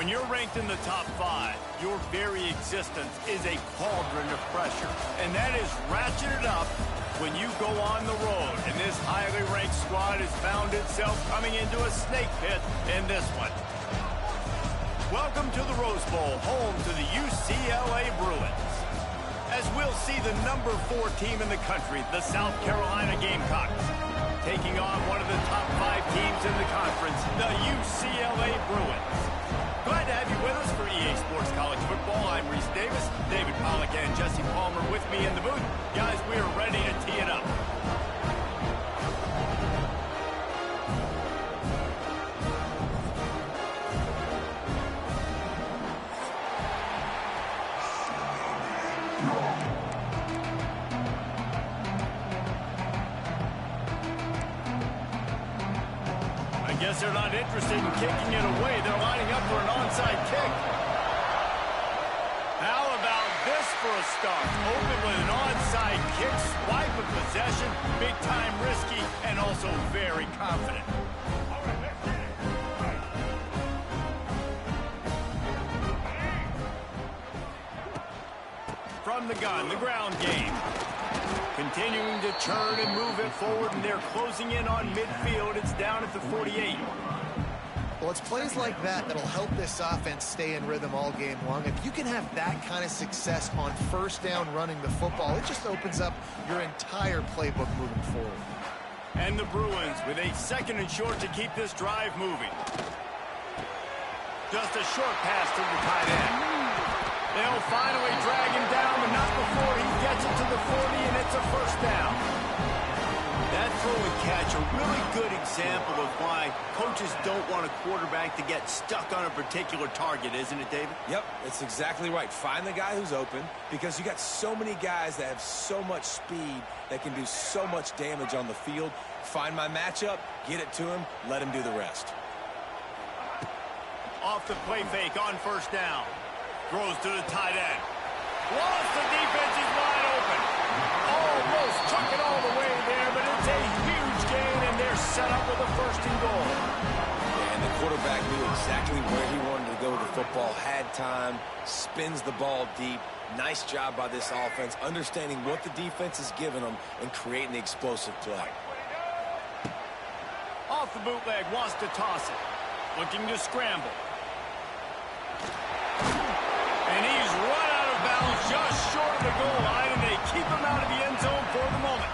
When you're ranked in the top 5, your very existence is a cauldron of pressure. And that is ratcheted up when you go on the road. And this highly ranked squad has found itself coming into a snake pit in this one. Welcome to the Rose Bowl, home to the UCLA Bruins. As we'll see the number 4 team in the country, the South Carolina Gamecocks, taking on one of the top 5 teams in the conference, the UCLA Bruins. Glad to have you with us for EA Sports College Football. I'm Reese Davis, David Pollack and Jesse Palmer with me in the booth. Guys, we are ready to tee it up. I guess they're not interested in kicking it away. They're lining up for an onside kick. How about this for a start? Open with an onside kick, swipe of possession, big time risky, and also very confident. From the gun, the ground game. Continuing to churn and move it forward, and they're closing in on midfield. It's down at the 48. Well, it's plays like that that'll help this offense stay in rhythm all game long. If you can have that kind of success on first down running the football, it just opens up your entire playbook moving forward. And the Bruins with a 2nd and short to keep this drive moving. Just a short pass to the tight end. They'll finally drag him down, but not before he gets it to the 40, and it's a first down. That throw and catch, a really good example of why coaches don't want a quarterback to get stuck on a particular target, isn't it, David? Yep, it's exactly right. Find the guy who's open, because you got so many guys that have so much speed that can do so much damage on the field. Find my matchup, get it to him, let him do the rest. Off the play fake on first down. Throws to the tight end. Lost the defense, is wide open. Almost took it all the way there, but it's a huge gain, and they're set up with a 1st and goal. Yeah, and the quarterback knew exactly where he wanted to go with the football, had time, spins the ball deep. Nice job by this offense, understanding what the defense is giving them and creating the explosive play. Off the bootleg, wants to toss it. Looking to scramble. And he's run out of bounds just short of the goal line, and they keep him out of the end zone for the moment.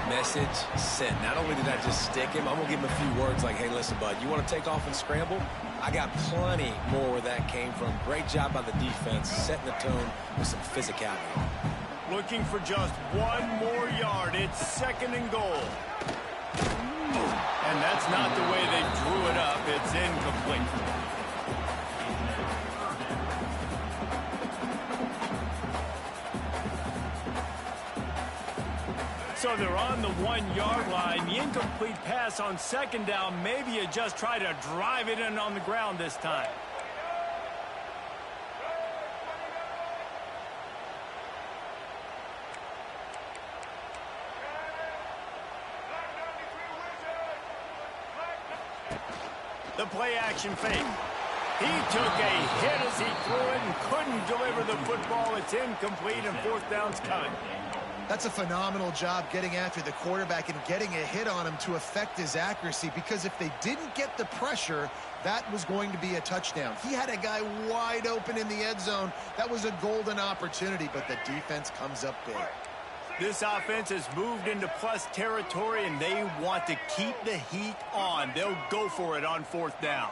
Message sent. Not only did I just stick him, I'm going to give him a few words like, hey, listen, bud, you want to take off and scramble? I got plenty more where that came from. Great job by the defense, setting the tone with some physicality. Looking for just 1 more yard. It's 2nd and goal. And that's not the way they drew it up. It's incomplete. So they're on the 1-yard line. The incomplete pass on 2nd down. Maybe you just try to drive it in on the ground this time. The play action fake. He took a hit as he threw it and couldn't deliver the football. It's incomplete, and 4th down's coming. That's a phenomenal job getting after the quarterback and getting a hit on him to affect his accuracy, because if they didn't get the pressure, that was going to be a touchdown. He had a guy wide open in the end zone. That was a golden opportunity, but the defense comes up big. This offense has moved into plus territory, and they want to keep the heat on. They'll go for it on 4th down.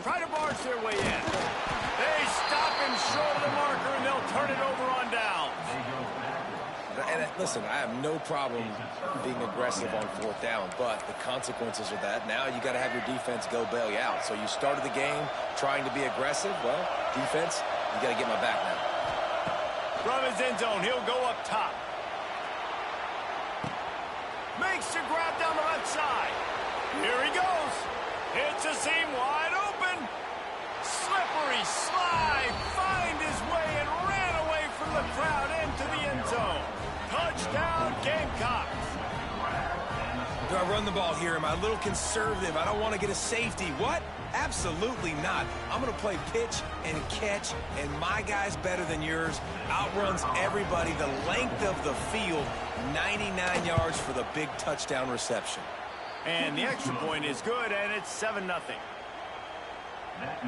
Try to barge their way in. They stop him short of the marker, and they'll turn it over on down. And listen, I have no problem being aggressive on 4th down, but the consequences of that, now you got to have your defense go bail you out. So you started the game trying to be aggressive. Well, defense, you got to get my back now. From his end zone, he'll go up top. Makes the grab down the left side. Here he goes. Hits a seam wide open. Slippery slide. Find his way and ran away from the crowd into the end zone. Touchdown, Gamecocks. Do I run the ball here? Am I a little conservative? I don't want to get a safety. What? Absolutely not. I'm going to play pitch and catch, and my guy's better than yours. Outruns everybody the length of the field. 99 yards for the big touchdown reception. And the extra point is good, and it's 7-0.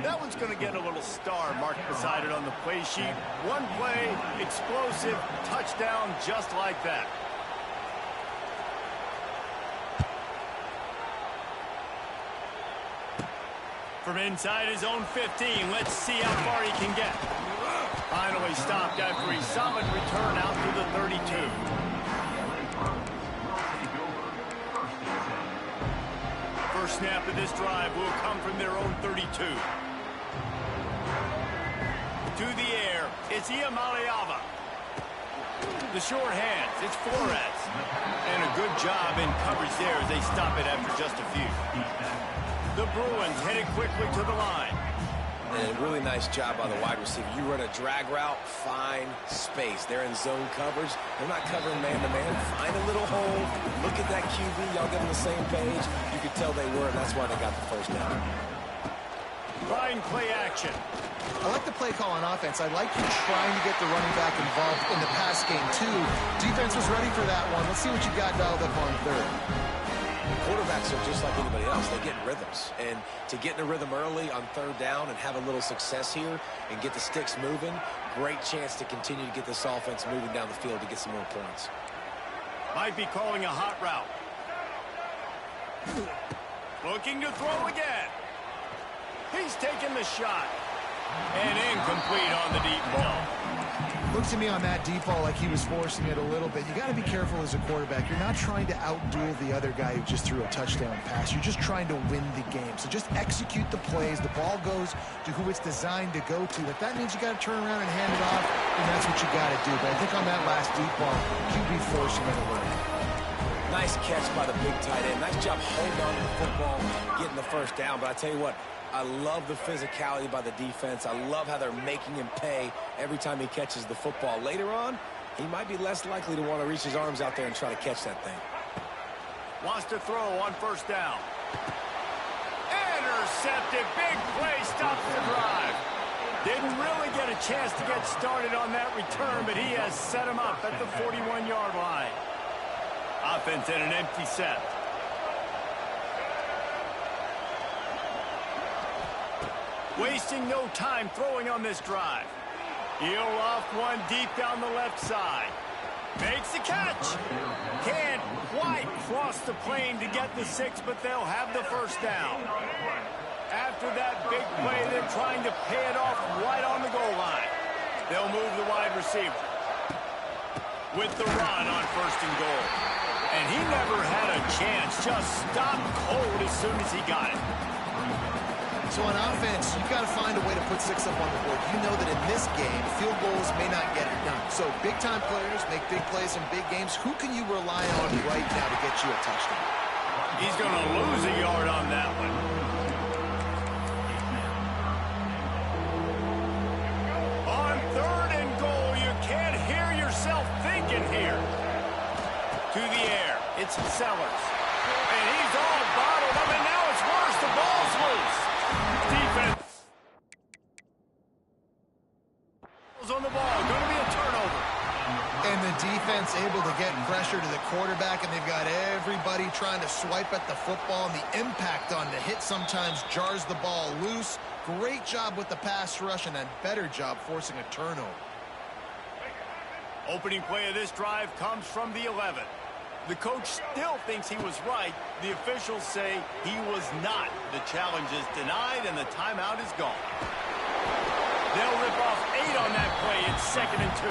That one's going to get a little star marked beside it on the play sheet. One play, explosive, touchdown just like that. From inside his own 15, let's see how far he can get. Finally stopped after a solid return out to the 32. First snap of this drive will come from their own 32. To the air, it's Iamaleava. The short hands, it's Flores. And a good job in coverage there as they stop it after just a few. The Bruins headed quickly to the line. And a really nice job by the wide receiver. You run a drag route, find space. They're in zone coverage. They're not covering man-to-man. Find a little hole. Look at that QB. Y'all get on the same page. You could tell they were, and that's why they got the first down. Line play action. I like the play call on offense. I like you trying to get the running back involved in the pass game, too. Defense was ready for that one. Let's see what you got dialed up on third. Quarterbacks are just like anybody else. They get in rhythms. And to get in a rhythm early on third down and have a little success here and get the sticks moving, great chance to continue to get this offense moving down the field to get some more points. Might be calling a hot route. Looking to throw again. He's taking the shot. And incomplete on the deep ball. Looks to me on that deep ball like he was forcing it a little bit. You got to be careful as a quarterback. You're not trying to outduel the other guy who just threw a touchdown pass. You're just trying to win the game. So just execute the plays. The ball goes to who it's designed to go to. If that means you got to turn around and hand it off, then that's what you got to do. But I think on that last deep ball, QB forcing it a little. Nice catch by the big tight end. Nice job holding on to the football, getting the first down. But I tell you what, I love the physicality by the defense. I love how they're making him pay every time he catches the football. Later on, he might be less likely to want to reach his arms out there and try to catch that thing. Wants to throw on first down. Intercepted. Big play stops the drive. Didn't really get a chance to get started on that return, but he has set him up at the 41-yard line. Offense in an empty set. Wasting no time throwing on this drive. He'll off one deep down the left side. Makes the catch. Can't quite cross the plane to get the 6, but they'll have the first down. After that big play, they're trying to pay it off right on the goal line. They'll move the wide receiver with the run on first and goal. And he never had a chance. Just stopped cold as soon as he got it. So on offense, you've got to find a way to put 6 up on the board. You know that in this game, field goals may not get it done. So big-time players make big plays in big games. Who can you rely on right now to get you a touchdown? He's going to lose a yard on that one. On third and goal, you can't hear yourself thinking here. To the air, it's Sellers. And he's all bottled up, and now it's worse. The ball's loose. Defense on the ball. Going to be a turnover. And the defense able to get pressure to the quarterback, and they've got everybody trying to swipe at the football, and the impact on the hit sometimes jars the ball loose. Great job with the pass rush, and a better job forcing a turnover. Opening play of this drive comes from the 11. The coach still thinks he was right. The officials say he was not. The challenge is denied, and the timeout is gone. They'll rip off 8 on that play. It's 2nd and 2.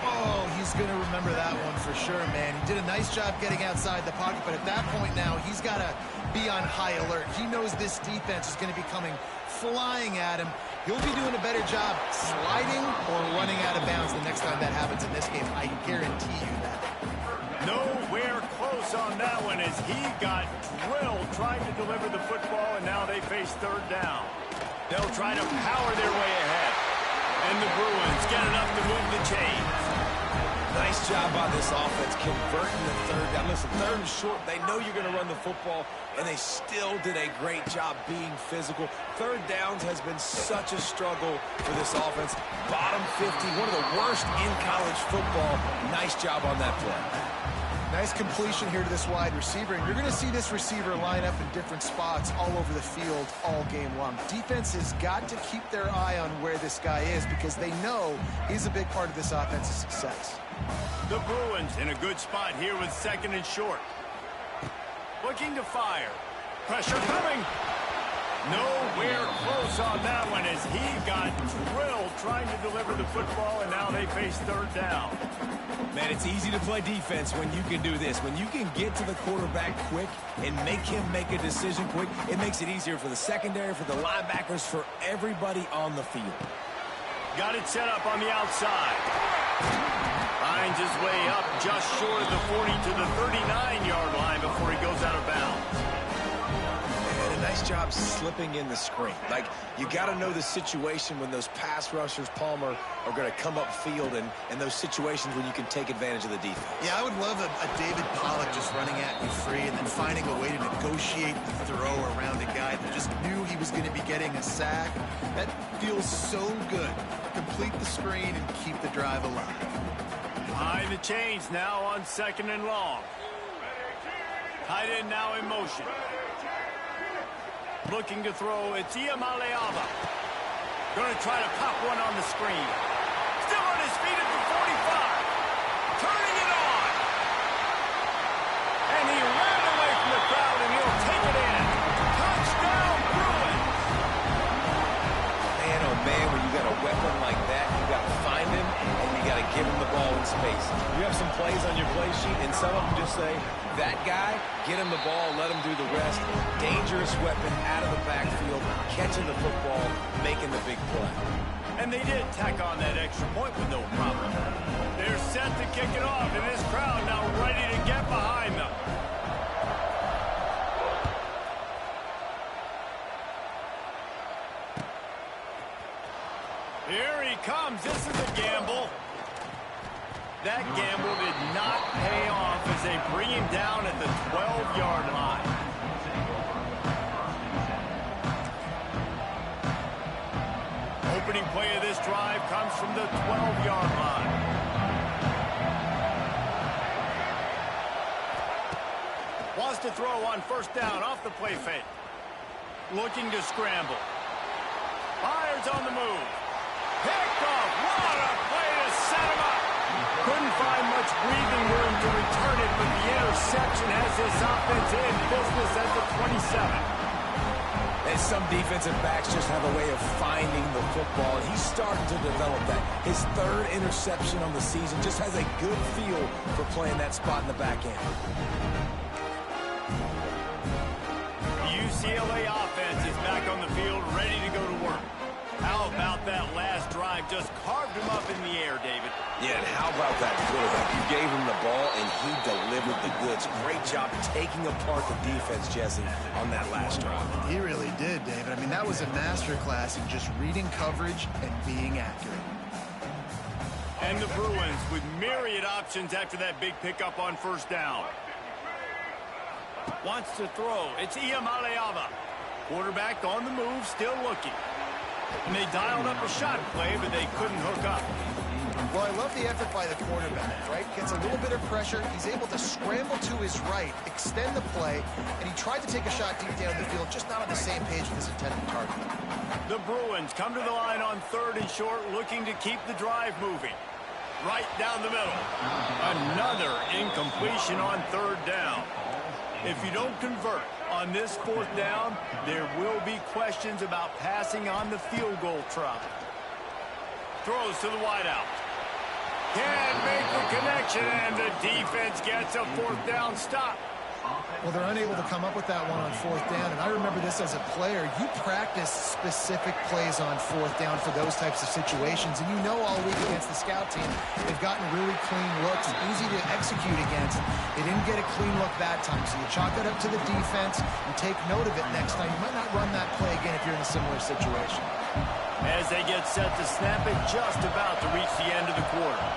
Oh, he's going to remember that one for sure, man. He did a nice job getting outside the pocket, but at that point now, he's got to be on high alert. He knows this defense is going to be coming flying at him. He'll be doing a better job sliding or running out of bounds the next time that happens in this game. I guarantee you that. Nowhere close on that one as he got drilled trying to deliver the football, and now they face third down. They'll try to power their way ahead. And the Bruins get enough to move the chains. Nice job by this offense converting the third down. Listen, third and short, they know you're going to run the football, and they still did a great job being physical. Third downs has been such a struggle for this offense. Bottom 50, one of the worst in college football. Nice job on that play. Nice completion here to this wide receiver, and you're going to see this receiver line up in different spots all over the field all game long. Defense has got to keep their eye on where this guy is because they know he's a big part of this offense's success. The Bruins in a good spot here with second and short. Looking to fire. Pressure coming. Nowhere close on that one as he got drilled trying to deliver the football, and now they face third down. Man, it's easy to play defense when you can do this. When you can get to the quarterback quick and make him make a decision quick, it makes it easier for the secondary, for the linebackers, for everybody on the field. Got it set up on the outside. Finds his way up just short of the 40 to the 39-yard line before he goes out of bounds. And a nice job slipping in the screen. Like, you got to know the situation when those pass rushers, Palmer, are going to come upfield and those situations when you can take advantage of the defense. Yeah, I would love a David Pollock just running at you free and then finding a way to negotiate the throw around a guy that just knew he was going to be getting a sack. That feels so good. Complete the screen and keep the drive alive. Behind the chains now on second and long. Tight end now in motion. Looking to throw, it's Iamaleava. Going to try to pop one on the screen. Still on his feet at the 45. Turning it on. And he ran away from the crowd, and he'll take it in. Touchdown, Bruins. Man, oh man, when you got a weapon like that, you got to find him, and you got to give him the ball in space. You have some plays on your play sheet, and some of them just say, that guy, get him the ball, let him do the rest. Dangerous weapon out of the backfield, catching the football, making the big play. And they did tack on that extra point with no problem. They're set to kick it off, and this crowd now ready to get behind them. Here he comes. This is a gamble. That gamble did not pay off as they bring him down at the 12-yard line. Opening play of this drive comes from the 12-yard line. Wants to throw on first down off the play fake. Looking to scramble. Fires on the move. Picked off. What a play to set him up. Couldn't find much breathing room to return it, but the interception has this offense in business at the 27. And some defensive backs just have a way of finding the football, and he's starting to develop that. His third interception on the season just has a good feel for playing that spot in the back end. The UCLA offense is back on the field, ready to go to work. How about that last drive? Just carved him up in the air, David. Yeah, and how about that quarterback? You gave him the ball, and he delivered the goods. Great job taking apart the defense, Jesse, on that last drive. He really did, David. I mean, that was a masterclass in just reading coverage and being accurate. And the Bruins with myriad options after that big pickup on first down. Wants to throw. It's Iamaleava. Quarterback on the move, still looking. And they dialed up a shot play, but they couldn't hook up. Well, I love the effort by the quarterback, right? Gets a little bit of pressure. He's able to scramble to his right, extend the play, and he tried to take a shot deep down the field, just not on the same page with his intended target. The Bruins come to the line on third and short, looking to keep the drive moving. Right down the middle. Another incompletion on third down. If you don't convert on this fourth down, there will be questions about passing on the field goal try. Throws to the wideout. Can't make the connection, and the defense gets a fourth down stop. Well, they're unable to come up with that one on fourth down, and I remember this as a player. You practice specific plays on fourth down for those types of situations, and you know all week against the scout team, they've gotten really clean looks, easy to execute against. They didn't get a clean look that time, so you chalk it up to the defense and take note of it next time. You might not run that play again if you're in a similar situation. As they get set to snap it, just about to reach the end of the quarter.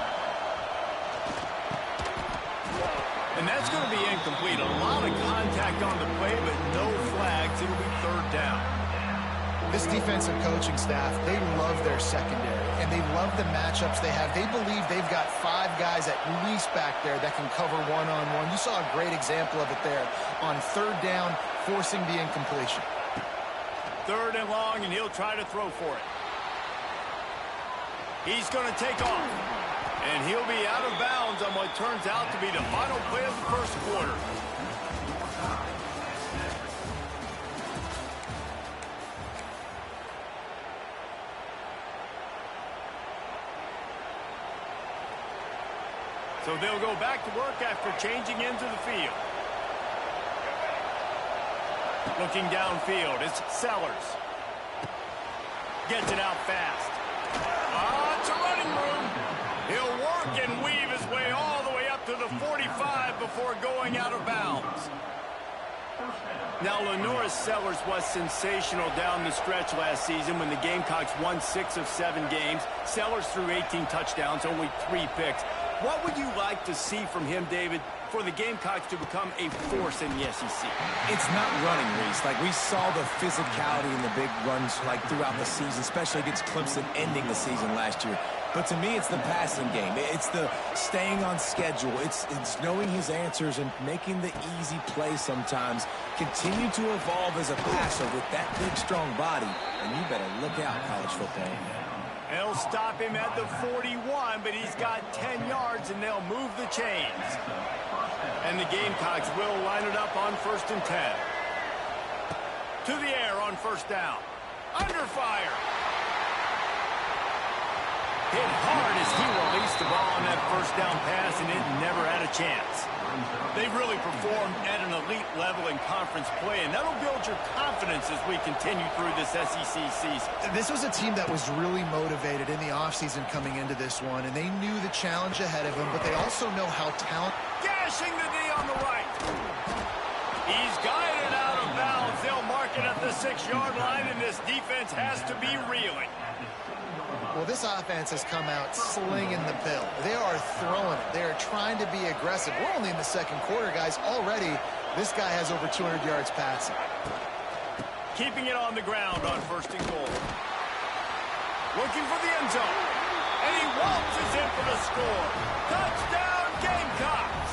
And that's going to be incomplete. A lot of contact on the play, but no flags. It'll be third down. This defensive coaching staff, they love their secondary, and they love the matchups they have. They believe they've got 5 guys at least back there that can cover one-on-one. You saw a great example of it there on third down, forcing the incompletion. Third and long, and he'll try to throw for it. He's going to take off. And he'll be out of bounds on what turns out to be the final play of the first quarter. So they'll go back to work after changing into the field. Looking downfield, it's Sellers. Gets it out fast. It's a running room. He'll work and weave his way all the way up to the 45 before going out of bounds. Now, LaNorris Sellers was sensational down the stretch last season when the Gamecocks won 6 of 7 games. Sellers threw 18 touchdowns, only 3 picks. What would you like to see from him, David, for the Gamecocks to become a force in the SEC? It's not running, Reese. Like, we saw the physicality in the big runs, like, throughout the season, especially against Clemson ending the season last year. But to me, it's the passing game. It's the staying on schedule. It's knowing his answers and making the easy play sometimes. Continue to evolve as a passer with that big, strong body. And you better look out, college football. They'll stop him at the 41, but he's got 10 yards, and they'll move the chains. And the Gamecocks will line it up on 1st and 10. To the air on 1st down. Under fire. Hit hard as he released the ball on that 1st down pass, and it never had a chance. They've really performed at an elite level in conference play, and that'll build your confidence as we continue through this SEC season. This was a team that was really motivated in the offseason coming into this one, and they knew the challenge ahead of them, but they also know how talented. Gashing the D on the right. He's guided out of bounds. They'll mark it at the 6-yard line, and this defense has to be reeling. Well, this offense has come out slinging the pill. They are throwing it. They are trying to be aggressive. We're only in the 2nd quarter, guys. Already, this guy has over 200 yards passing. Keeping it on the ground on 1st and goal. Looking for the end zone. And he waltzes in for the score. Touchdown, Gamecocks!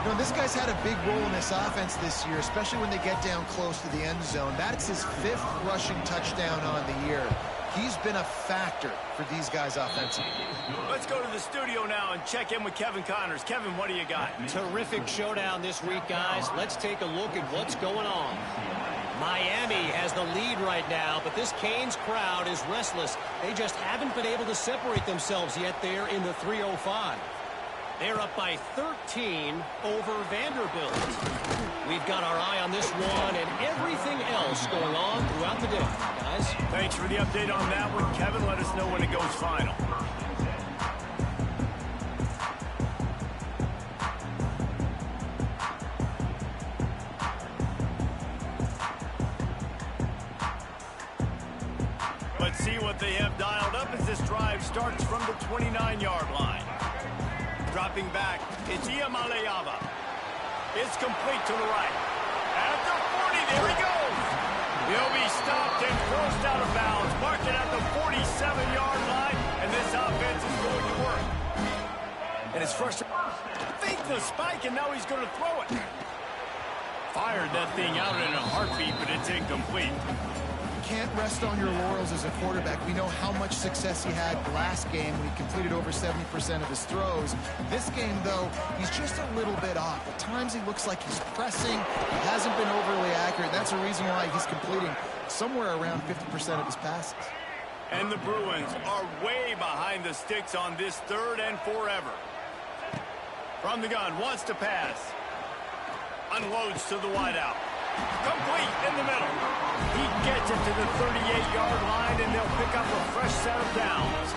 You know, this guy's had a big role in this offense this year, especially when they get down close to the end zone. That's his 5th rushing touchdown on the year. He's been a factor for these guys offensively. Let's go to the studio now and check in with Kevin Connors. Kevin, what do you got? Terrific showdown this week, guys. Let's take a look at what's going on. Miami has the lead right now, but this Canes crowd is restless. They just haven't been able to separate themselves yet there in the 305. They're up by 13 over Vanderbilt. We've got our eye on this one and everything else going on throughout the day, guys. Thanks for the update on that one, Kevin. Let us know when it goes final. Let's see what they have dialed up as this drive starts from the 29-yard line. Dropping back, it's Iamaleava. It's complete to the right. At the 40, there he goes. He'll be stopped and forced out of bounds. Mark it at the 47-yard line, and this offense is going to work. And it's frustrating. Fake the spike, and now he's going to throw it. Fired that thing out in a heartbeat, but it's incomplete. Can't rest on your laurels as a quarterback. We know how much success he had last game when he completed over 70% of his throws. This game, though, he's just a little bit off. At times he looks like he's pressing. He hasn't been overly accurate. That's a reason why he's completing somewhere around 50% of his passes. And the Bruins are way behind the sticks on this 3rd and forever. From the gun, wants to pass. Unloads to the wideout. Complete in the middle. He gets it to the 38-yard line, and they'll pick up a fresh set of downs.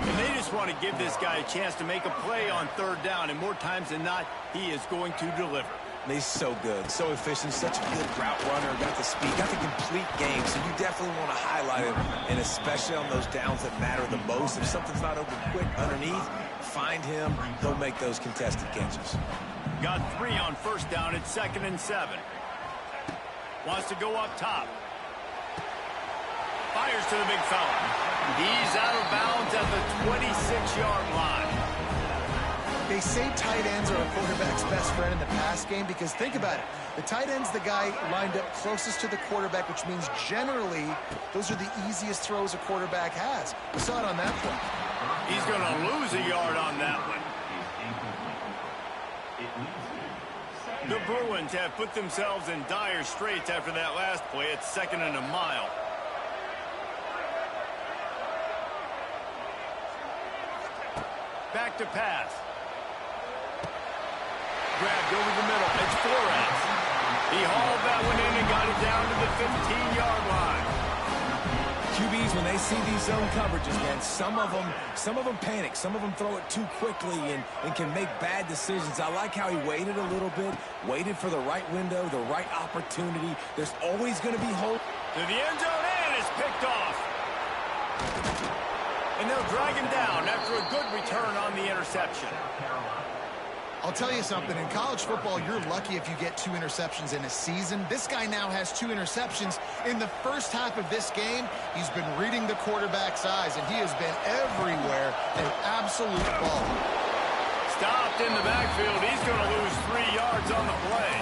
And they just want to give this guy a chance to make a play on 3rd down, and more times than not, he is going to deliver. He's so good, so efficient, such a good route runner, got the speed, got the complete game, so you definitely want to highlight him, and especially on those downs that matter the most. If something's not open quick underneath, find him, he'll make those contested catches. Got 3 on first down. It's 2nd and 7. Wants to go up top. Fires to the big fella. He's out of bounds at the 26-yard line. They say tight ends are a quarterback's best friend in the pass game because think about it. The tight end's the guy lined up closest to the quarterback, which means generally those are the easiest throws a quarterback has. We saw it on that play. He's going to lose a yard on that one. The Bruins have put themselves in dire straits after that last play. It's 2nd and a mile. Back to pass. Grabbed over the middle. It's Flores. He hauled that one in and got it down to the 15-yard line. QBs, when they see these zone coverages, man, some of them panic. Some of them throw it too quickly and can make bad decisions. I like how he waited a little bit, waited for the right window, the right opportunity. There's always going to be hope. To the end zone, and it's picked off. And they'll drag him down after a good return on the interception. I'll tell you something, in college football, you're lucky if you get 2 interceptions in a season. This guy now has 2 interceptions. In the first half of this game, he's been reading the quarterback's eyes, and he has been everywhere, an absolute ball. Stopped in the backfield. He's going to lose 3 yards on the play.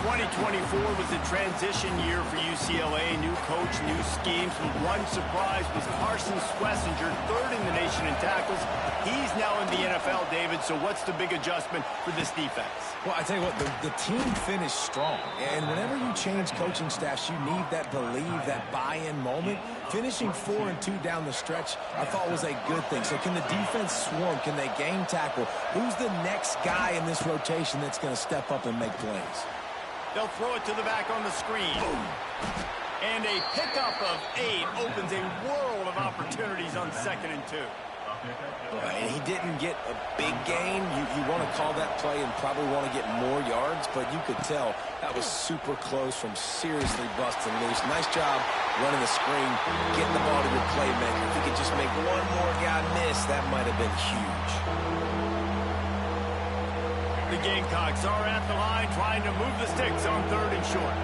2024 was a transition year for UCLA. New coach, new schemes. But one surprise was Carson Schlesinger, 3rd in the nation in tackles. He's now in the NFL, David. So what's the big adjustment for this defense? Well, I tell you what, the team finished strong. And whenever you change coaching staffs, you need that believe, that buy-in moment. Finishing 4-2 down the stretch, I thought was a good thing. So can the defense swarm? Can they game tackle? Who's the next guy in this rotation that's going to step up and make plays? They'll throw it to the back on the screen. And a pickup of 8 opens a world of opportunities on 2nd and 2. And he didn't get a big gain. You want to call that play and probably want to get more yards, but you could tell that was super close from seriously busting loose. Nice job running the screen, getting the ball to your playmaker. If he could just make one more guy miss, that might have been huge. The Gamecocks are at the line trying to move the sticks on 3rd and short.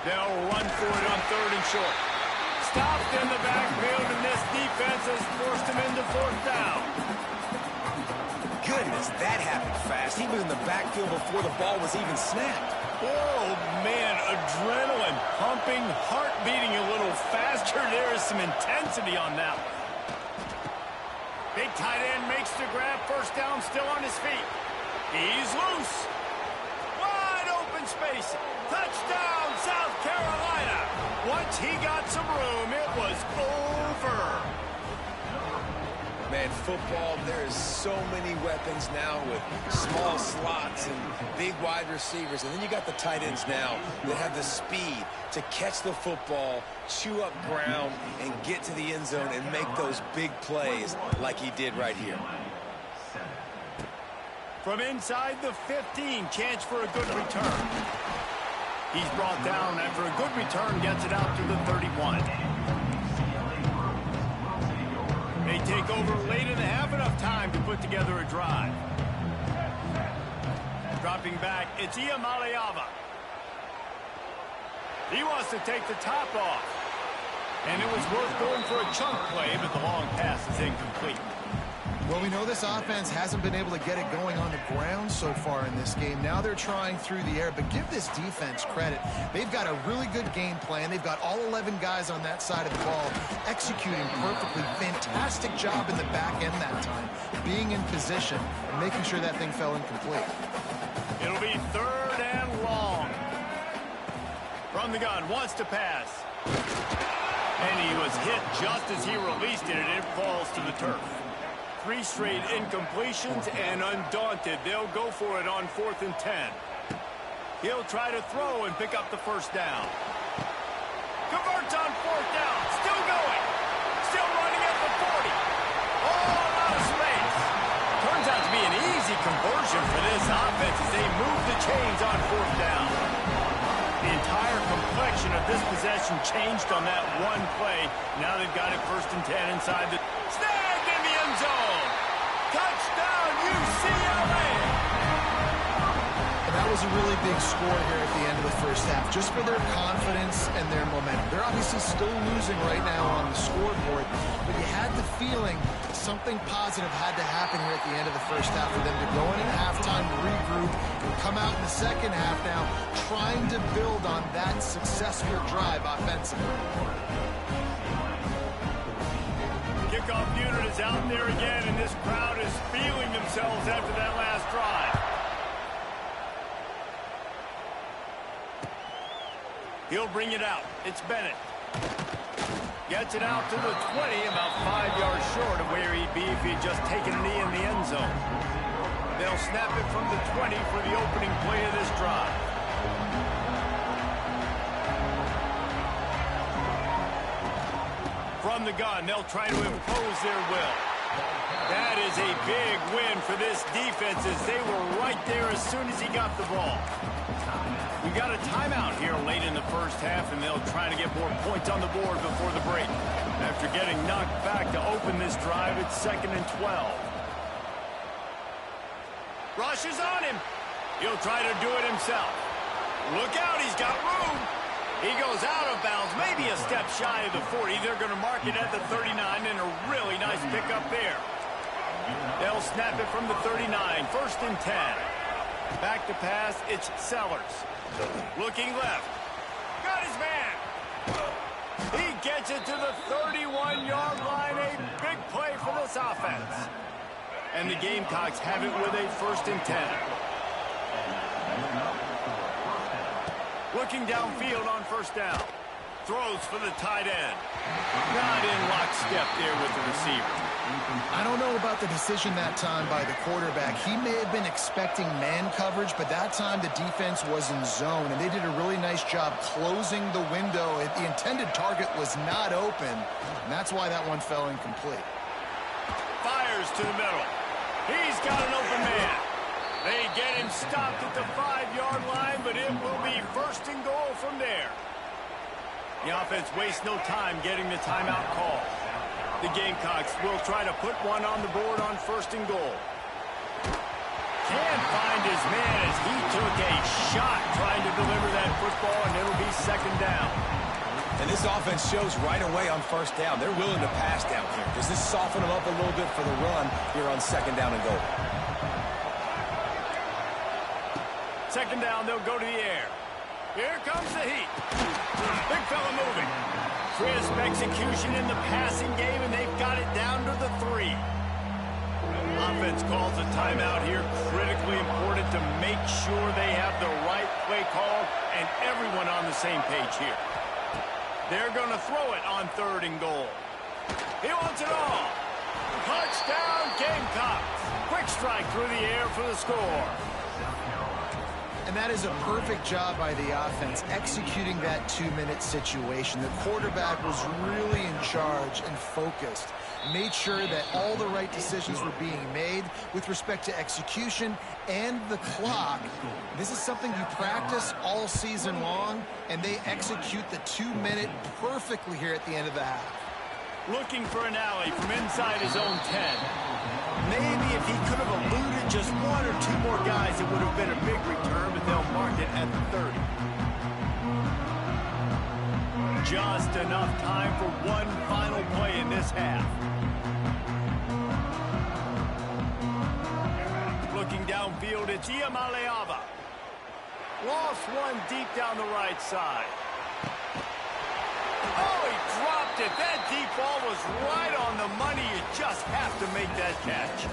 They'll run for it on 3rd and short. Stopped in the backfield, and this defense has forced him into 4th down. Goodness, that happened fast. He was in the backfield before the ball was even snapped. Oh, man, adrenaline pumping, heart beating a little faster. There is some intensity on that one. Big tight end makes the grab. 1st down, still on his feet. He's loose. Wide open space. Touchdown, South Carolina. Once he got some room, it was over. Man, football, there's so many weapons now with small slots and big wide receivers. And then you got the tight ends now that have the speed to catch the football, chew up ground, and get to the end zone and make those big plays like he did right here. From inside the 15, chance for a good return. He's brought down after a good return, gets it out to the 31. They take over late in the half, enough time to put together a drive. Dropping back, it's Iamaleava. He wants to take the top off. And it was worth going for a chunk play, but the long pass is incomplete. Well, we know this offense hasn't been able to get it going on the ground so far in this game. Now they're trying through the air, but give this defense credit. They've got a really good game plan. They've got all 11 guys on that side of the ball executing perfectly. Fantastic job in the back end that time, being in position and making sure that thing fell incomplete. It'll be 3rd and long. From the gun, wants to pass. And he was hit just as he released it, and it falls to the turf. 3 straight incompletions, and undaunted, they'll go for it on 4th and 10. He'll try to throw and pick up the 1st down. Converts on 4th down. Still going. Still running at the 40. All out of space. Turns out to be an easy conversion for this offense as they move the chains on 4th down. The entire complexion of this possession changed on that one play. Now they've got it 1st and 10 inside the snag in the end zone. Touchdown, UCLA! And that was a really big score here at the end of the first half, just for their confidence and their momentum. They're obviously still losing right now on the scoreboard, but you had the feeling something positive had to happen here at the end of the first half for them to go in at halftime, regroup, and come out in the second half now trying to build on that successful drive offensively. Kickoff unit is out there again, and this crowd is feeling themselves after that last drive. He'll bring it out. It's Bennett. Gets it out to the 20, about 5 yards short of where he'd be if he'd just taken a knee in the end zone. They'll snap it from the 20 for the opening play of this drive. From the gun, they'll try to impose their will. That is a big win for this defense as they were right there as soon as he got the ball. We got a timeout here late in the first half, and they'll try to get more points on the board before the break. After getting knocked back to open this drive, it's 2nd and 12. Rush is on him. He'll try to do it himself. Look out, he's got room. He goes out of bounds, maybe a step shy of the 40. They're going to mark it at the 39, and a really nice pickup there. They'll snap it from the 39, 1st and 10. Back to pass, it's Sellers. Looking left. Got his man. He gets it to the 31-yard line. A big play for this offense. And the Gamecocks have it with a 1st and 10. Looking downfield on 1st down. Throws for the tight end. Not in lockstep there with the receiver. I don't know about the decision that time by the quarterback. He may have been expecting man coverage, but that time the defense was in zone, and they did a really nice job closing the window. The intended target was not open, and that's why that one fell incomplete. Fires to the middle. He's got an open man. They get him stopped at the 5-yard line, but it will be 1st and goal from there. The offense wastes no time getting the timeout call. The Gamecocks will try to put one on the board on 1st and goal. Can't find his man as he took a shot trying to deliver that football, and it'll be 2nd down. And this offense shows right away on 1st down. They're willing to pass down here. Does this soften them up a little bit for the run here on 2nd down and goal? 2nd down, they'll go to the air. Here comes the heat. Big fella moving. Crisp execution in the passing game, and they've got it down to the 3. Offense calls a timeout here. Critically important to make sure they have the right play call and everyone on the same page here. They're going to throw it on 3rd and goal. He wants it all. Touchdown, Gamecocks. Quick strike through the air for the score. And that is a perfect job by the offense, executing that 2-minute situation. The quarterback was really in charge and focused. Made sure that all the right decisions were being made with respect to execution and the clock. This is something you practice all season long, and they execute the 2-minute perfectly here at the end of the half. Looking for an alley from inside his own 10. Maybe if he could have eluded just 1 or 2 more guys, it would have been a big return, but they'll mark it at the 30. Just enough time for one final play in this half. Looking downfield, it's Iamaleava. Lost one deep down the right side. Oh, he dropped it. That deep ball was right on the money. You just have to make that catch.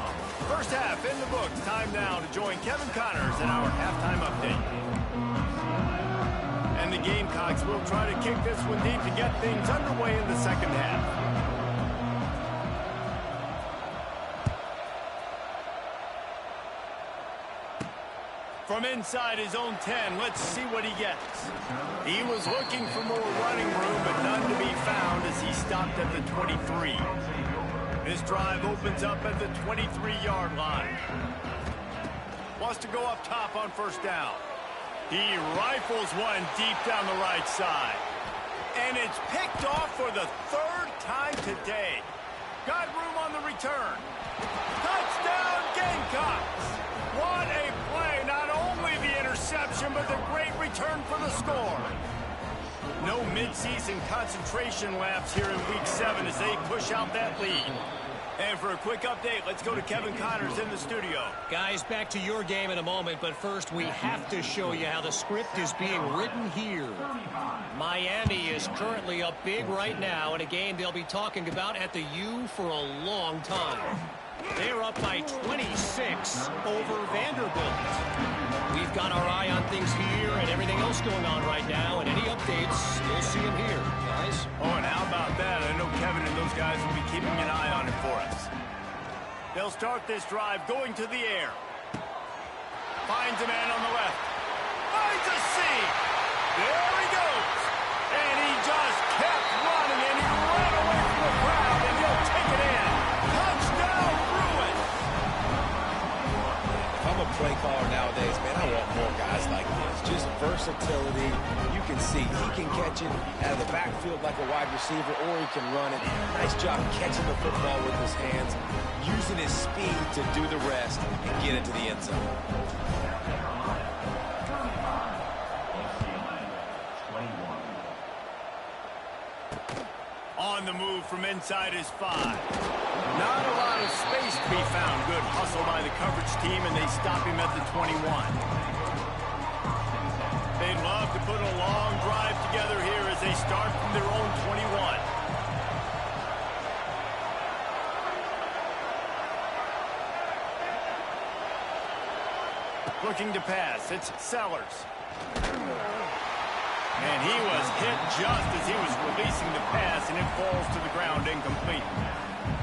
First half in the books. Time now to join Kevin Connors in our halftime update. And the Gamecocks will try to kick this one deep to get things underway in the second half. From inside his own 10, let's see what he gets. He was looking for more running room, but none to be found as he stopped at the 23. This drive opens up at the 23-yard line. Wants to go up top on 1st down. He rifles one deep down the right side. And it's picked off for the third time today. Got room on the return. Touchdown, Gamecocks! What a play. Not only the interception, but the great return for the score. No midseason concentration lapse here in Week 7 as they push out that lead. And for a quick update, let's go to Kevin Connors in the studio. Guys, back to your game in a moment, but first we have to show you how the script is being written here. Miami is currently up big right now in a game they'll be talking about at the U for a long time. They're up by 26 over Vanderbilt. We've got our eye on things here and everything else going on right now, and any updates, you'll see them here, guys. Oh, and how about that? I know Kevin and those guys will be keeping an eye on it for us. They'll start this drive going to the air. Finds a man on the left. Finds a seam. There he goes. And he just kept running, and he ran away from the crowd, and he'll take it in. Touchdown, Bruins. If I'm a play caller nowadays, man, I want more guys like this. Just versatility. You can see he can catch it out of the backfield like a wide receiver, or he can run it. Nice job catching the football with his hands, using his speed to do the rest and get it to the end zone. On the move from inside his 5. Not a lot of space to be found. Good hustle by the coverage team, and they stop him at the 21. They'd love to put a long drive together here as they start from their own 21. Looking to pass. It's Sellers. And he was hit just as he was releasing the pass, and it falls to the ground incomplete.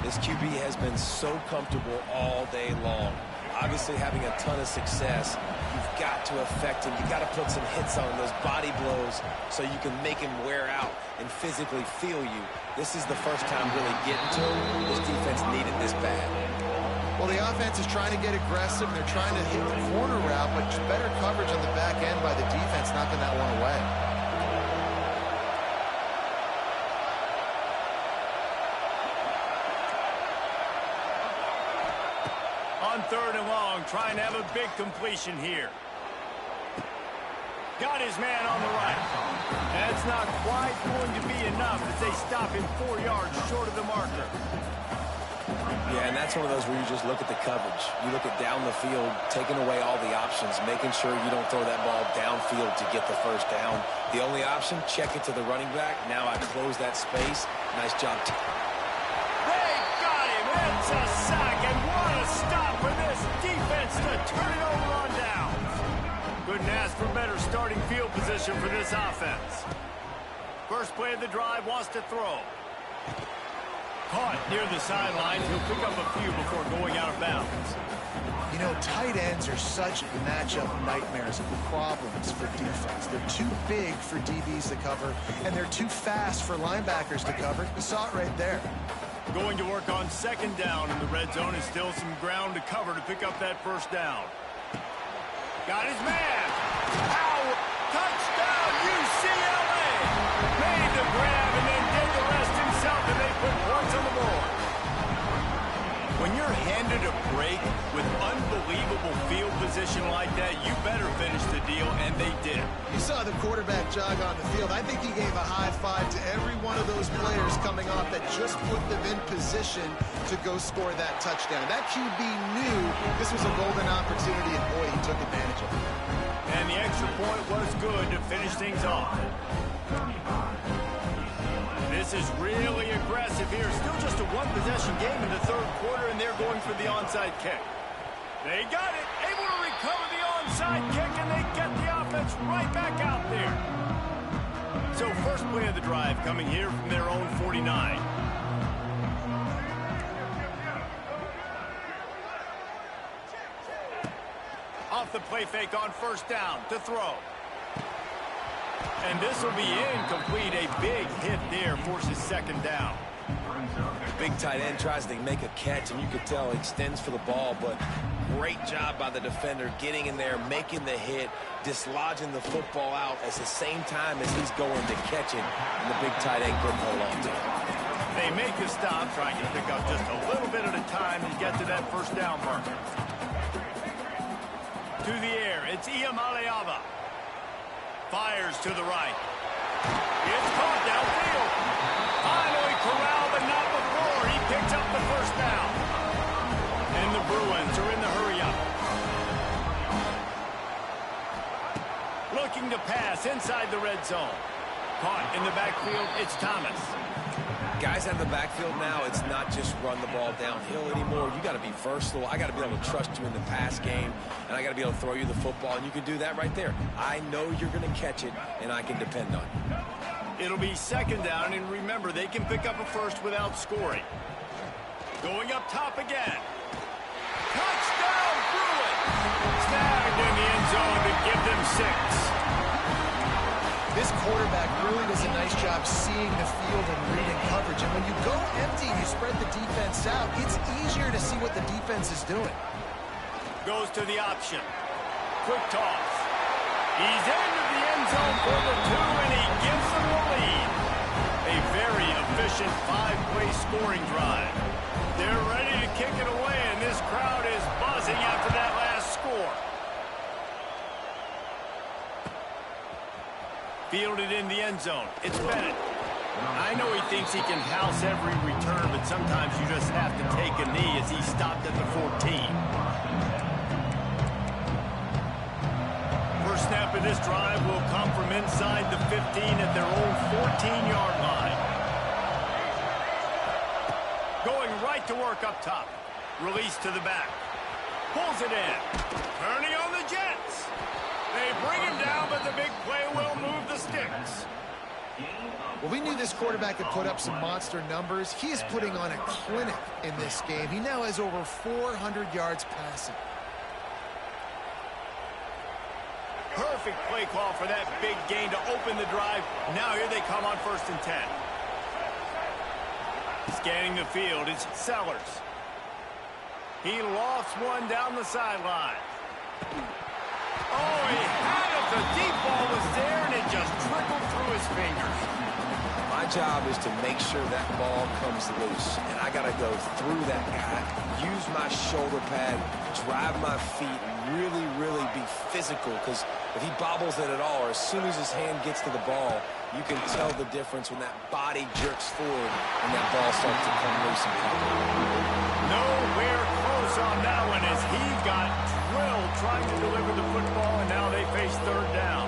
This QB has been so comfortable all day long. Obviously having a ton of success. You've got to affect him. You've got to put some hits on him, those body blows, so you can make him wear out and physically feel you. This is the first time really getting to him. This defense needed this bad. Well, the offense is trying to get aggressive, and they're trying to hit the corner route, but better coverage on the back end by the defense, knocking that one away. On 3rd and long, trying to have a big completion here. Got his man on the right. That's not quite going to be enough as they stop him 4 yards short of the marker. Yeah, and that's one of those where you just look at the coverage. You look at down the field, taking away all the options, making sure you don't throw that ball downfield to get the first down. The only option, check it to the running back. Now I close that space. Nice job. They got him. It's a sack, and what a stop for this defense to turn it over on downs. Couldn't ask for better starting field position for this offense. First play of the drive, wants to throw. Caught near the sidelines. He'll pick up a few before going out of bounds. You know, tight ends are such matchup nightmares and problems for defense. They're too big for DBs to cover, and they're too fast for linebackers to cover. You saw it right there. Going to work on 2nd down in the red zone, and still some ground to cover to pick up that first down. Got his man. Ow! Touchdown, UCLA! Made the grab and then did the rest himself, and they put points on the board. When you're handed a break with unbelievable field position like that, you better finish the deal, and they did. You saw the quarterback jog on the field. I think he gave a high five to every one of those players coming off that just put them in position to go score that touchdown. That QB knew this was a golden opportunity, and boy, he took advantage of it. And the extra point was good to finish things off. This is really aggressive here. Still just a one-possession game in the 3rd quarter, and they're going for the onside kick. They got it. Able to recover the onside kick, and they get the offense right back out there. So first play of the drive coming here from their own 49. Off the play fake on 1st down to throw. And this will be incomplete. A big hit there forces 2nd down. big tight end tries to make a catch, and you could tell he extends for the ball, but great job by the defender getting in there, making the hit, dislodging the football out at the same time as he's going to catch it, and the big tight end couldn't hold on to it. They make a stop, trying to pick up just a little bit at a time to get to that first down marker. To the air, it's Iamaleava. Fires to the right. It's caught downfield. Finally corralled, but not before. He picks up the first down. And the Bruins are in the hurry-up. Looking to pass inside the red zone. Caught in the backfield, it's Thomas. Guys out of the backfield now, it's not just run the ball downhill anymore. You got to be versatile. I got to be able to trust you in the pass game, and I got to be able to throw you the football, and you can do that right there. I know you're going to catch it, and I can depend on you. It'll be second down, and remember, they can pick up a first without scoring. Going up top again. Touchdown, Bruins! Snagged in the end zone to give them 6. This quarterback really does a nice job seeing the field and reading coverage. And when you go empty and you spread the defense out, it's easier to see what the defense is doing. Goes to the option. Quick toss. He's into the end zone for the 2, and he gives them the lead. A very efficient 5-play scoring drive. They're ready to kick it away, and this crowd is buzzing after that last score. Fielded in the end zone. It's Bennett. I know he thinks he can house every return, but sometimes you just have to take a knee as he stopped at the 14. First snap of this drive will come from inside the 15 at their own 14-yard line. Going right to work up top. Release to the back. Pulls it in. Turning on the Jets. They bring him down, but the big play will move the sticks. Well, we knew this quarterback could put up some monster numbers. He is putting on a clinic in this game. He now has over 400 yards passing. Perfect play call for that big gain to open the drive. Now here they come on 1st and 10. Scanning the field, it's Sellers. He lost one down the sideline. Oh, he had it. The deep ball was there, and it just trickled through his fingers. My job is to make sure that ball comes loose, and I got to go through that guy, use my shoulder pad, drive my feet, and really, really be physical, because if he bobbles it at all, or as soon as his hand gets to the ball, you can tell the difference when that body jerks forward and that ball starts to come loose and pop. Nowhere close on that one as he got drilled trying to deliver the football, and now they face 3rd down.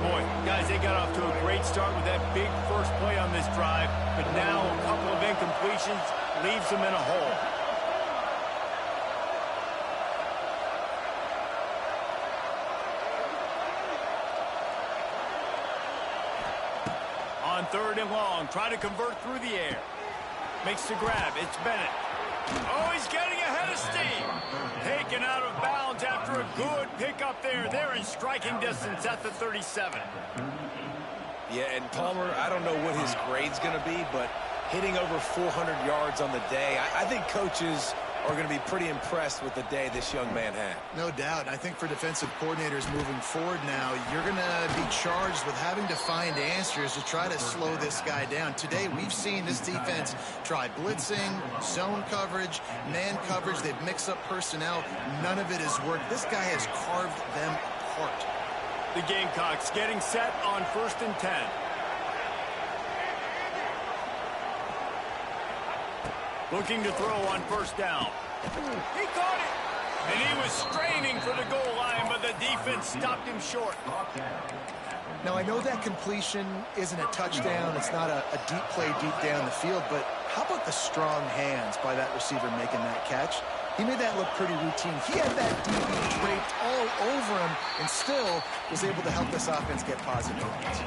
Boy, guys, they got off to a great start with that big first play on this drive, but now a couple of incompletions leaves them in a hole. On 3rd and long, try to convert through the air. Makes the grab. It's Bennett. Oh, he's getting ahead of steam. Taken out of bounds after a good pickup there. They're in striking distance at the 37. Yeah, and Palmer, I don't know what his grade's going to be, but hitting over 400 yards on the day, I think coaches are going to be pretty impressed with the day this young man had. No doubt. I think for defensive coordinators moving forward now, you're going to be charged with having to find answers to try to slow this guy down. Today, we've seen this defense try blitzing, zone coverage, man coverage. They've mixed up personnel. None of it has worked. This guy has carved them apart. The Gamecocks getting set on 1st and 10. Looking to throw on 1st down. He caught it. And he was straining for the goal line, but the defense stopped him short. Now, I know that completion isn't a touchdown. It's not a deep play deep down the field, but how about the strong hands by that receiver making that catch? He made that look pretty routine. He had that DB draped all over him and still was able to help this offense get positive points.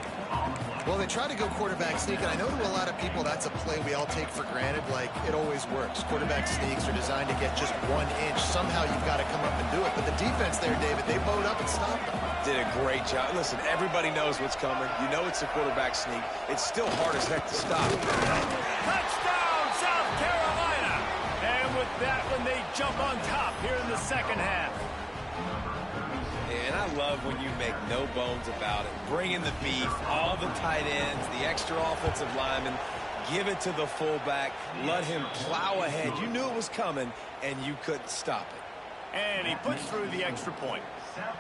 Well, they try to go quarterback sneak, and I know to a lot of people that's a play we all take for granted, like it always works. Quarterback sneaks are designed to get just 1 inch. Somehow you've got to come up and do it. But the defense there, David, they bowed up and stopped them. Did a great job. Listen, everybody knows what's coming. You know it's a quarterback sneak. It's still hard as heck to stop. Touchdown, South Carolina! And with that one, they jump on top here in the second half. And I love when you make no bones about it. Bring in the beef, all the tight ends, the extra offensive linemen, give it to the fullback, let him plow ahead. You knew it was coming, and you couldn't stop it. And he puts through the extra point.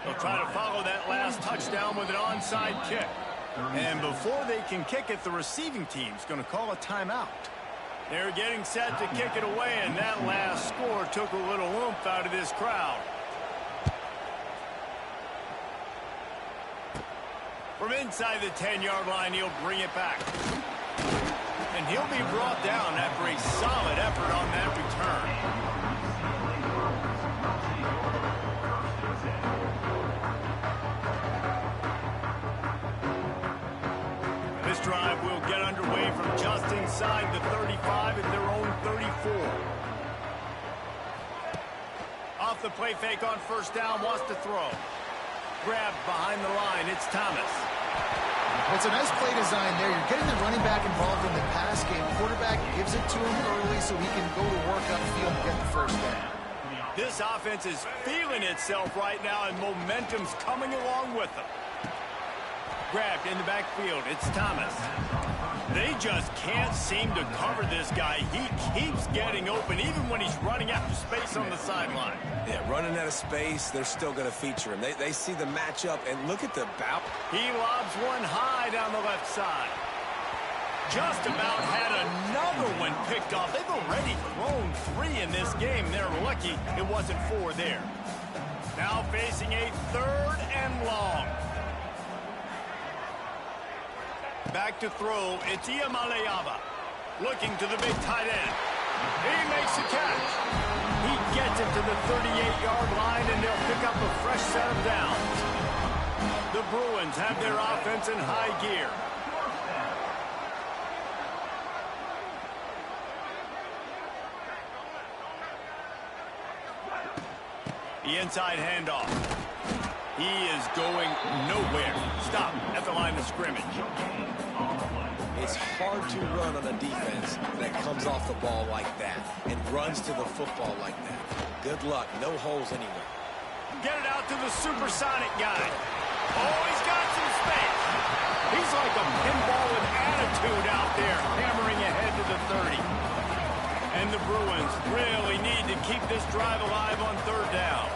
They'll try to follow that last touchdown with an onside kick. And before they can kick it, the receiving team's going to call a timeout. They're getting set to kick it away, and that last score took a little oomph out of this crowd. From inside the 10-yard line, he'll bring it back. And he'll be brought down after a solid effort on that return. This drive will get underway from just inside the 35 at their own 34. Off the play fake on first down, wants to throw. Grabbed behind the line, it's Thomas. Well, it's a nice play design there. You're getting the running back involved in the pass game. Quarterback gives it to him early so he can go to work upfield and get the first down. This offense is feeling itself right now, and momentum's coming along with them. Grabbed in the backfield, it's Thomas. They just can't seem to cover this guy. He keeps getting open, even when he's running after space on the sideline. Yeah, running out of space, they're still going to feature him. They see the matchup, and look at the bout. He lobs one high down the left side. Just about had another one picked off. They've already thrown 3 in this game. They're lucky it wasn't 4 there. Now facing a 3rd and long. Back to throw, it's Iamaleava. Looking to the big tight end. He makes the catch. He gets it to the 38-yard line, and they'll pick up a fresh set of downs. The Bruins have their offense in high gear. The inside handoff. He is going nowhere. Stop at the line of scrimmage. It's hard to run on a defense that comes off the ball like that and runs to the football like that. Good luck. No holes anywhere. Get it out to the supersonic guy. Oh, he's got some space. He's like a pinball with attitude out there, hammering ahead to the 30. And the Bruins really need to keep this drive alive on 3rd down.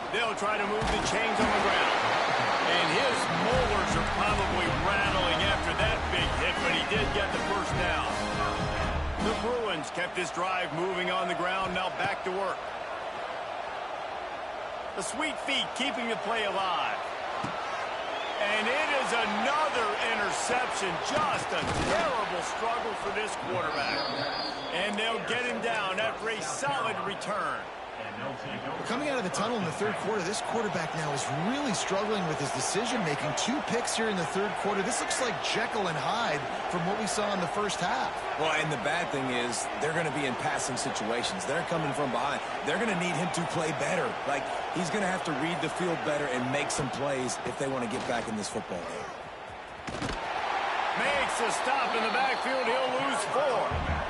They'll try to move the chains on the ground. And his molars are probably rattling after that big hit, but he did get the first down. The Bruins kept this drive moving on the ground, now back to work. The sweet feet keeping the play alive. And it is another interception. Just a terrible struggle for this quarterback. And they'll get him down after a solid return. Coming out of the tunnel in the 3rd quarter, this quarterback now is really struggling with his decision-making. 2 picks here in the 3rd quarter. This looks like Jekyll and Hyde from what we saw in the first half. Well, and the bad thing is they're going to be in passing situations. They're coming from behind. They're going to need him to play better. Like, he's going to have to read the field better and make some plays if they want to get back in this football game. Makes a stop in the backfield. He'll lose 4.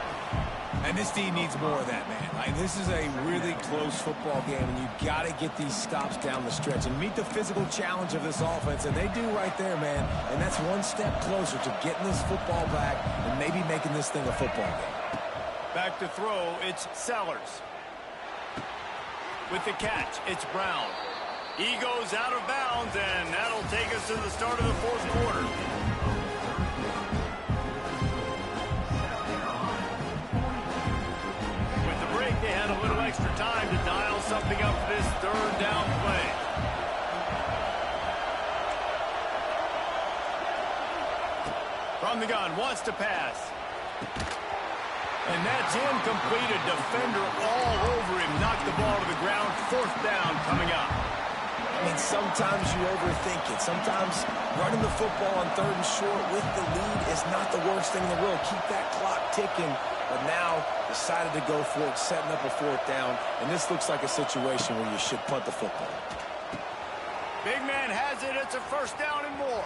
And this team needs more of that, man. Like, this is a really close football game, and you got to get these stops down the stretch and meet the physical challenge of this offense, and they do right there, man. And that's one step closer to getting this football back and maybe making this thing a football game. Back to throw, it's Sellers. With the catch, it's Brown. He goes out of bounds, and that'll take us to the start of the 4th quarter. They had a little extra time to dial something up for this 3rd down play. From the gun, wants to pass. And that's incomplete. A defender all over him. Knocked the ball to the ground. 4th down coming up. I mean, sometimes you overthink it. Sometimes running the football on 3rd and short with the lead is not the worst thing in the world. Keep that clock ticking. But now decided to go for it, setting up a 4th down. And this looks like a situation where you should punt the football. Big man has it. It's a 1st down and more.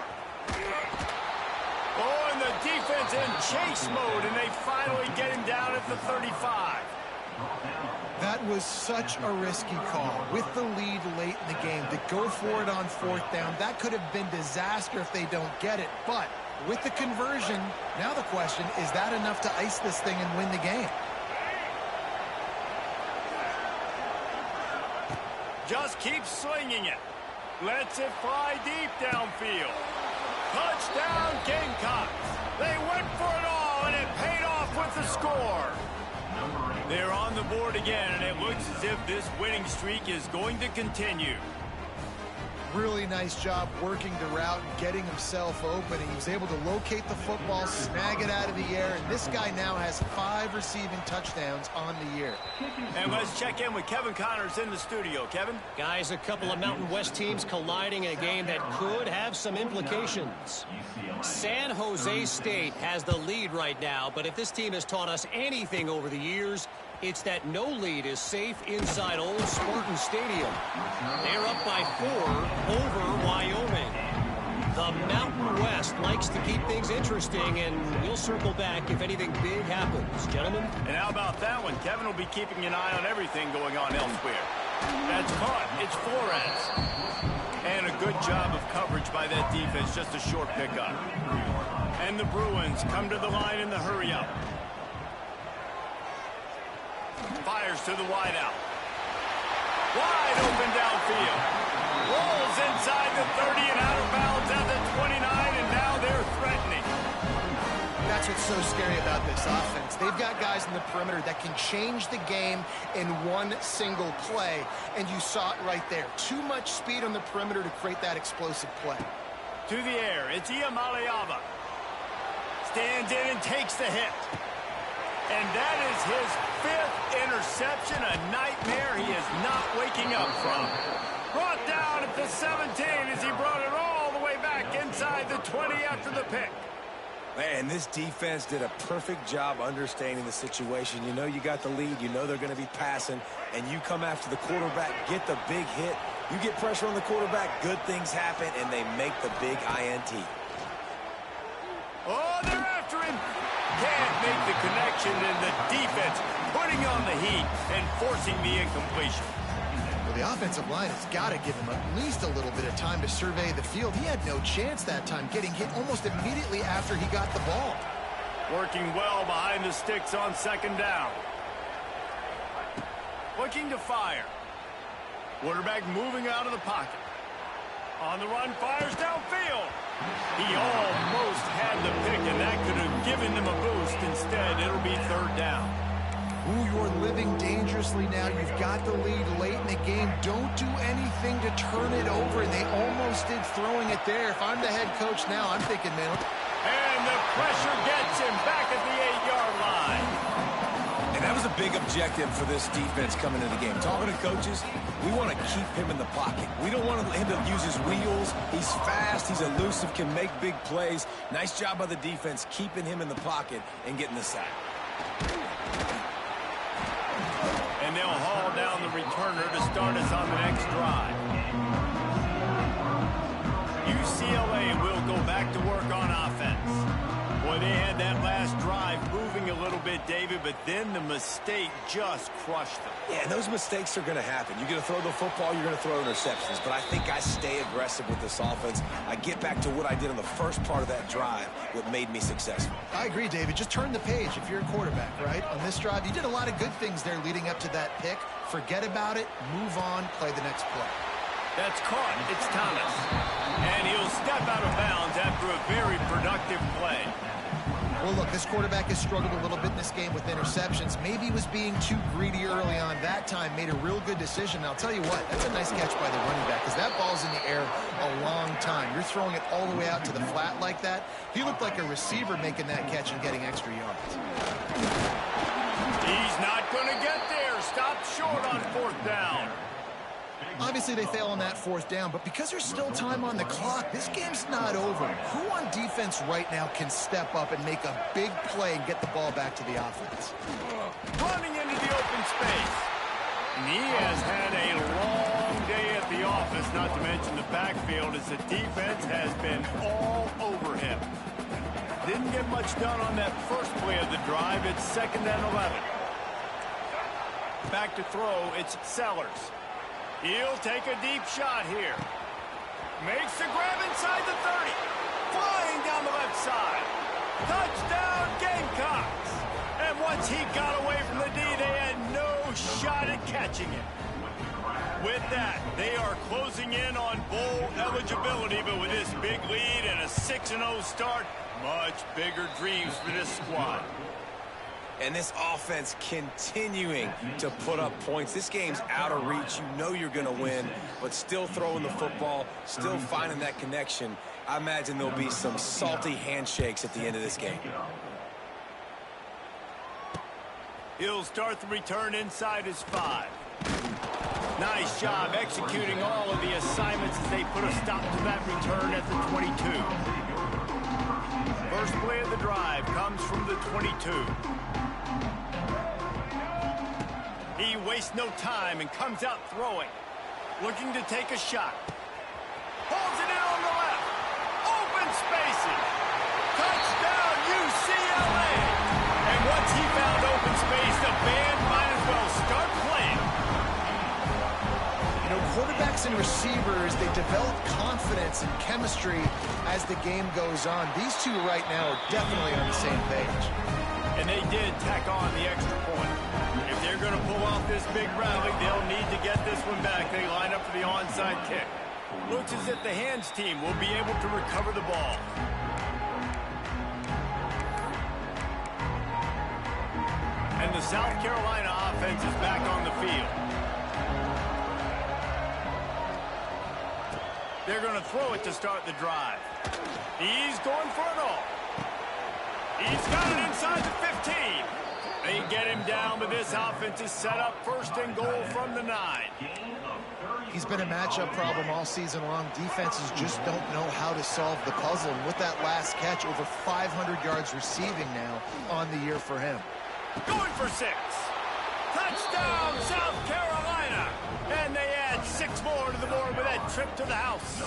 Oh, and the defense in chase mode, and they finally get him down at the 35. That was such a risky call with the lead late in the game to go for it on 4th down. That could have been disaster if they don't get it. But with the conversion, now the question, is that enough to ice this thing and win the game? Just keeps slinging it. Lets it fly deep downfield. Touchdown, Gamecocks. They went for it all, and it paid off with the score. They're on the board again, and it looks as if this winning streak is going to continue. Really nice job working the route and getting himself open. He was able to locate the football, snag it out of the air, and this guy now has 5 receiving touchdowns on the year. And let's check in with Kevin Connors in the studio. Kevin? Guys, a couple of Mountain West teams colliding in a game that could have some implications. San Jose State has the lead right now, but if this team has taught us anything over the years, it's that no lead is safe inside old Spartan Stadium. They're up by 4 over Wyoming. The Mountain West likes to keep things interesting, and we'll circle back if anything big happens. Gentlemen? And how about that one? Kevin will be keeping an eye on everything going on elsewhere. That's caught. It's Flores. And a good job of coverage by that defense. Just a short pickup. And the Bruins come to the line in the hurry-up. Fires to the wideout. Wide open downfield. Rolls inside the 30 and out of bounds at the 29, and now they're threatening. That's what's so scary about this offense. They've got guys in the perimeter that can change the game in one single play, and you saw it right there. Too much speed on the perimeter to create that explosive play. To the air, it's Iamaleava. Stands in and takes the hit. And that is his 5th interception, a nightmare he is not waking up from. Brought down at the 17 as he brought it all the way back inside the 20 after the pick. Man, this defense did a perfect job understanding the situation. You know you got the lead, you know they're going to be passing, and you come after the quarterback, get the big hit. You get pressure on the quarterback, good things happen, and they make the big INT. Oh, they're after him. Can't make the connection, and the defense putting on the heat and forcing the incompletion. Well, the offensive line has got to give him at least a little bit of time to survey the field. He had no chance that time, getting hit almost immediately after he got the ball. Working well behind the sticks on 2nd down. Looking to fire. Quarterback moving out of the pocket. On the run, fires downfield. He almost had the pick, and that could have given them a boost. Instead, it'll be 3rd down. Ooh, you're living dangerously now. You've got the lead late in the game. Don't do anything to turn it over. And they almost did throwing it there. If I'm the head coach now, I'm thinking, man. And the pressure gets him back at the 8-yard line. And that was a big objective for this defense coming into the game. Talking to coaches, we want to keep him in the pocket. We don't want him to use his wheels. He's fast, he's elusive, can make big plays. Nice job by the defense keeping him in the pocket and getting the sack. And they'll haul down the returner to start us on the next drive. UCLA will go back to work on offense. Boy, they had that last drive moving a little bit, David, but then the mistake just crushed them. Yeah, and those mistakes are going to happen. You're going to throw the football, you're going to throw interceptions. But I think I stay aggressive with this offense. I get back to what I did on the first part of that drive, what made me successful. I agree, David. Just turn the page if you're a quarterback, right? On this drive, you did a lot of good things there leading up to that pick. Forget about it, move on, play the next play. That's caught. It's Thomas. And he'll step out of bounds after a very productive play. Well, look, this quarterback has struggled a little bit in this game with interceptions. Maybe he was being too greedy early on. That time made a real good decision. And I'll tell you what, that's a nice catch by the running back because that ball's in the air a long time. You're throwing it all the way out to the flat like that. He looked like a receiver making that catch and getting extra yards. fourth down. Obviously, they fail on that fourth down, but because there's still time on the clock, this game's not over. Who on defense right now can step up and make a big play and get the ball back to the offense? Running into the open space. And he has had a long day at the office, not to mention the backfield, as the defense has been all over him. Didn't get much done on that first play of the drive. It's 2nd and 11. Back to throw, it's Sellers. He'll take a deep shot here. Makes the grab inside the 30. Flying down the left side. Touchdown, Gamecocks. And once he got away from the D, they had no shot at catching it. With that, they are closing in on bowl eligibility, but with this big lead and a 6-0 start, much bigger dreams for this squad. And this offense continuing to put up points. This game's out of reach. You know you're going to win, but still throwing the football, still finding that connection. I imagine there'll be some salty handshakes at the end of this game. He'll start the return inside his 5. Nice job executing all of the assignments as they put a stop to that return at the 22. First play of the drive comes from the 22. He wastes no time and comes out throwing. Looking to take a shot. Pulls it in on the left. Open spaces. Touchdown, UCLA. And once he found open space, the band might as well start playing. You know, quarterbacks and receivers, they develop confidence and chemistry as the game goes on. These two right now are definitely on the same page. And they did tack on the extra point. If they're going to pull off this big rally, they'll need to get this one back. They line up for the onside kick. Looks as if the hands team will be able to recover the ball. And the South Carolina offense is back on the field. They're going to throw it to start the drive. He's going for it all. He's got it inside the 15. They get him down, but this offense is set up 1st and goal from the 9. He's been a matchup problem all season long. Defenses just don't know how to solve the puzzle. And with that last catch, over 500 yards receiving now on the year for him. Going for 6. Touchdown, South Carolina. And they add 6 more to the board with that trip to the house.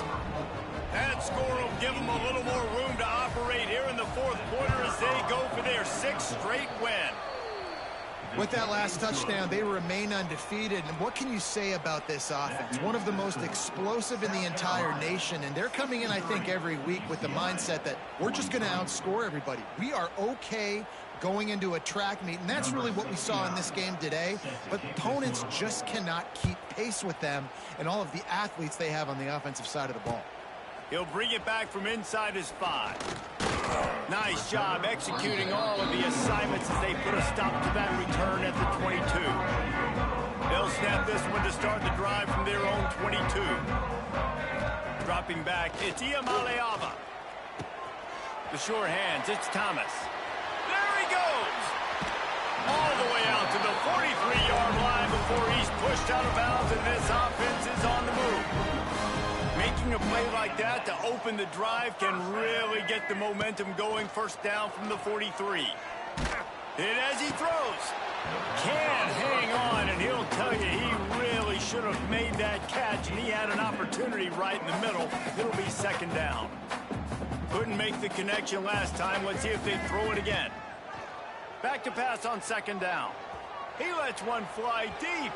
That score will give them a little more room to operate here in the 4th quarter as they go for their 6th straight win. With that last touchdown, they remain undefeated. And what can you say about this offense? One of the most explosive in the entire nation. And they're coming in, I think, every week with the mindset that we're just going to outscore everybody. We are okay going into a track meet. And that's really what we saw in this game today. But opponents just cannot keep pace with them and all of the athletes they have on the offensive side of the ball. He'll bring it back from inside his 5. Nice job executing all of the assignments as they put a stop to that return at the 22. They'll snap this one to start the drive from their own 22. Dropping back, it's Iamaleava. The sure hands, it's Thomas. There he goes! All the way out to the 43-yard line before he's pushed out of bounds, and this offense is on the move. Making a play like that to open the drive can really get the momentum going. 1st down from the 43. Hit as he throws. Can hang on, and he'll tell you he really should have made that catch, and he had an opportunity right in the middle. It'll be 2nd down. Couldn't make the connection last time. Let's see if they throw it again. Back to pass on 2nd down. He lets one fly deep.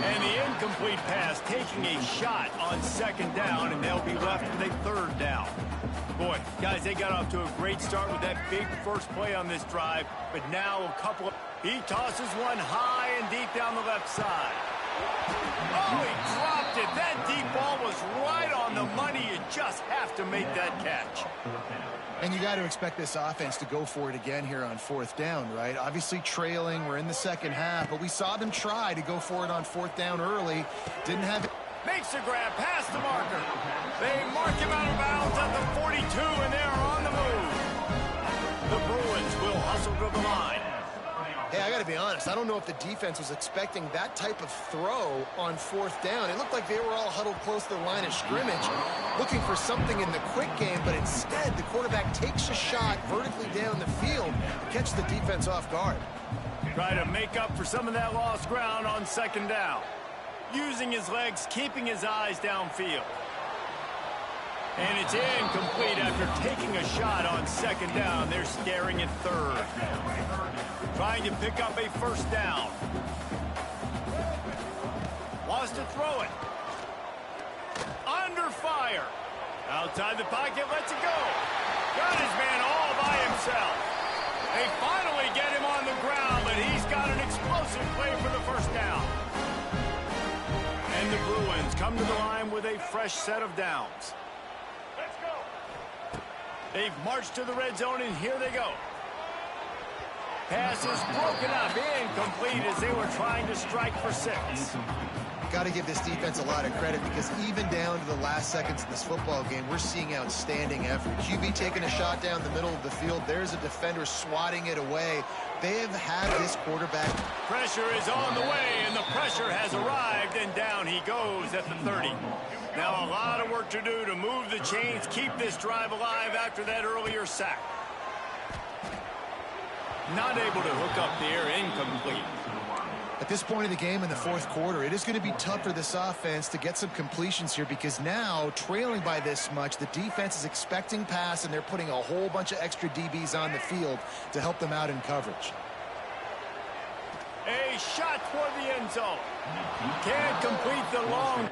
And the incomplete pass taking a shot on 2nd down, and they'll be left with a 3rd down. Boy, guys, they got off to a great start with that big first play on this drive, but now a couple of... He tosses one high and deep down the left side. Oh, he dropped it. That deep ball was right on the money. You just have to make that catch. And you got to expect this offense to go for it again here on 4th down, right? Obviously trailing, we're in the 2nd half, but we saw them try to go for it on 4th down early. Didn't have it. Makes the grab past the marker. They mark him out of bounds at the 42, and they're on the move. The Bruins will hustle to the line. Hey, I got to be honest. I don't know if the defense was expecting that type of throw on 4th down. It looked like they were all huddled close to the line of scrimmage, looking for something in the quick game, but instead the quarterback takes a shot vertically down the field to catch the defense off guard. Try to make up for some of that lost ground on 2nd down. Using his legs, keeping his eyes downfield. And it's incomplete after taking a shot on 2nd down. They're staring at 3rd. Trying to pick up a 1st down. Wants to throw it. Under fire. Outside the pocket, lets it go. Got his man all by himself. They finally get him on the ground, but he's got an explosive play for the 1st down. And the Bruins come to the line with a fresh set of downs. They've marched to the red zone, and here they go. Pass is broken up, incomplete as they were trying to strike for 6. Got to give this defense a lot of credit because even down to the last seconds of this football game, we're seeing outstanding effort. QB taking a shot down the middle of the field. There's a defender swatting it away. They have had this quarterback. Pressure is on the way, and the pressure has arrived, and down he goes at the 30. Now a lot of work to do to move the chains, keep this drive alive after that earlier sack. Not able to hook up there, incomplete. At this point of the game in the 4th quarter, it is going to be tough for this offense to get some completions here because now, trailing by this much, the defense is expecting pass, and they're putting a whole bunch of extra DBs on the field to help them out in coverage. A shot toward the end zone. Can't complete the long